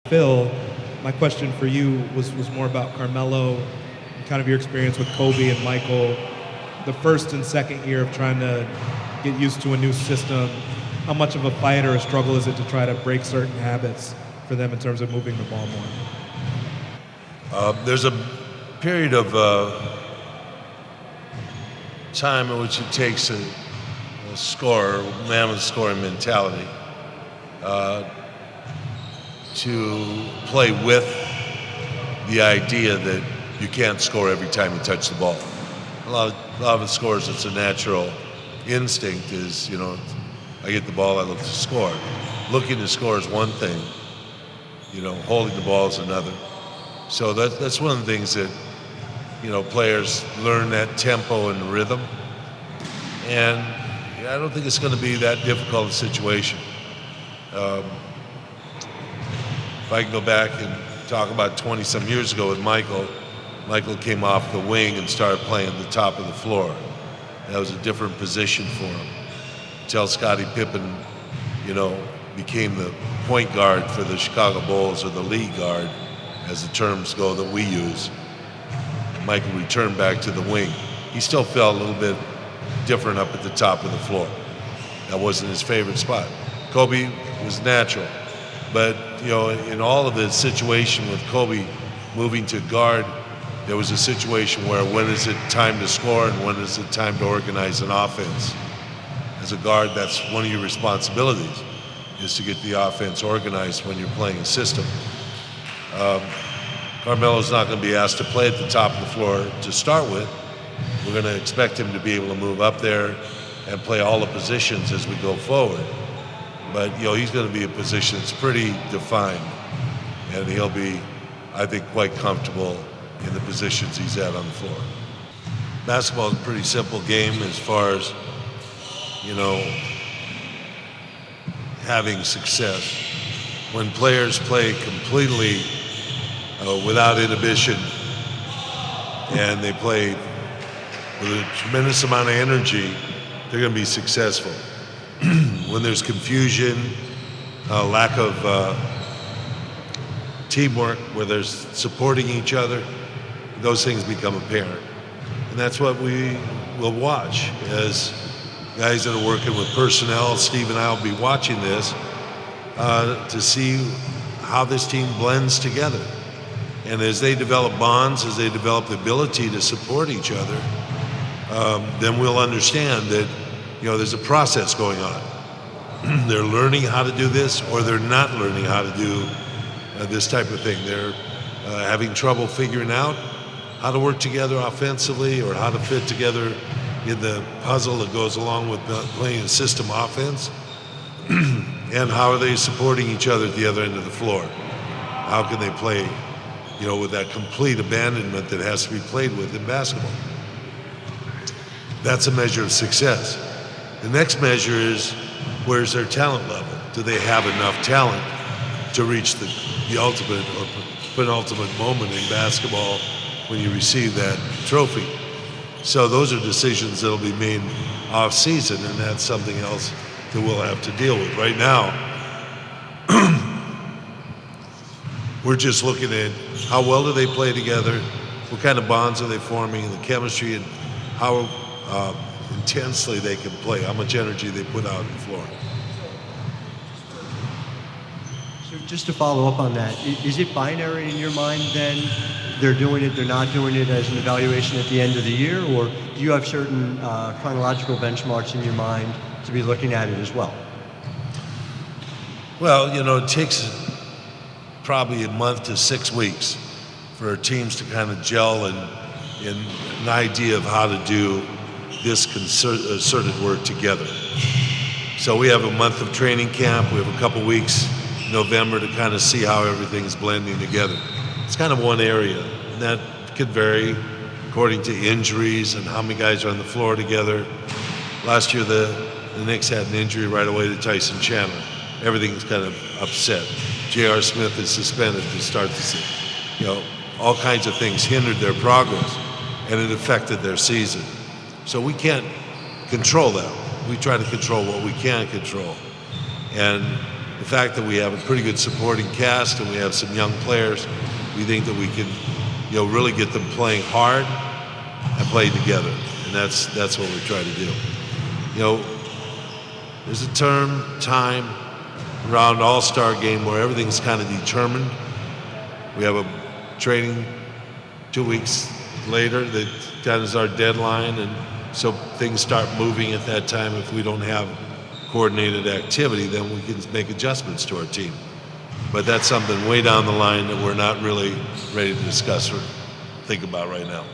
Phil, my question for you was more about Carmelo and kind of your experience with Kobe and Michael, the first and second year of trying to get used to a new system. How much of a fight or a struggle is it to try to break certain habits for them in terms of moving the ball more? There's a period of time in which it takes a scorer, man with scoring mentality, to play with the idea that you can't score every time you touch the ball. A lot of the scorers, it's a natural instinct is, I get the ball, I look to score. Looking to score is one thing, holding the ball is another. So that's one of the things that, players learn that tempo and rhythm. And I don't think it's going to be that difficult a situation. If I can go back and talk about 20-some years ago with Michael came off the wing and started playing at the top of the floor. That was a different position for him. Until Scottie Pippen, became the point guard for the Chicago Bulls, or the lead guard, as the terms go that we use. Michael returned back to the wing. He still felt a little bit different up at the top of the floor. That wasn't his favorite spot. Kobe was natural. But, in all of the situation with Kobe moving to guard, there was a situation where when is it time to score and when is it time to organize an offense? As a guard, that's one of your responsibilities, is to get the offense organized when you're playing a system. Carmelo's not going to be asked to play at the top of the floor to start with. We're going to expect him to be able to move up there and play all the positions as we go forward. But, he's going to be a position that's pretty defined, and he'll be, I think, quite comfortable in the positions he's at on the floor. Basketball is a pretty simple game as far as, having success. When players play completely without inhibition and they play with a tremendous amount of energy, they're going to be successful. When there's confusion, lack of teamwork, where there's supporting each other, those things become apparent. And that's what we will watch as guys that are working with personnel. Steve and I will be watching this to see how this team blends together. And as they develop bonds, as they develop the ability to support each other, then we'll understand that, there's a process going on. They're learning how to do this, or they're not learning how to do this type of thing. They're having trouble figuring out how to work together offensively, or how to fit together in the puzzle that goes along with playing a system offense. And how are they supporting each other at the other end of the floor? How can they play, with that complete abandonment that has to be played with in basketball? That's a measure of success. The next measure is, where's their talent level? Do they have enough talent to reach the ultimate or penultimate moment in basketball when you receive that trophy? So those are decisions that'll be made off season, and that's something else that we'll have to deal with. Right now, we're just looking at how well do they play together, what kind of bonds are they forming, and the chemistry, and how intensely they can play, how much energy they put out on the floor. So just to follow up on that, is it binary in your mind then? They're doing it, they're not doing it as an evaluation at the end of the year? Or do you have certain chronological benchmarks in your mind to be looking at it as well? Well, it takes probably a month to 6 weeks for teams to kind of gel in an idea of how to do this concerted work together. So we have a month of training camp. We have a couple weeks in November to kind of see how everything's blending together. It's kind of one area, and that could vary according to injuries and how many guys are on the floor together. Last year, the Knicks had an injury right away to Tyson Chandler. Everything's kind of upset. J.R. Smith is suspended to start the season. All kinds of things hindered their progress, and it affected their season. So we can't control that. We try to control what we can control. And the fact that we have a pretty good supporting cast and we have some young players, we think that we can, really get them playing hard and playing together. And that's what we try to do. There's a time around All-Star game where everything's kind of determined. We have a training 2 weeks later that kind of is our deadline, and so things start moving at that time. If we don't have coordinated activity, then we can make adjustments to our team. But that's something way down the line that we're not really ready to discuss or think about right now.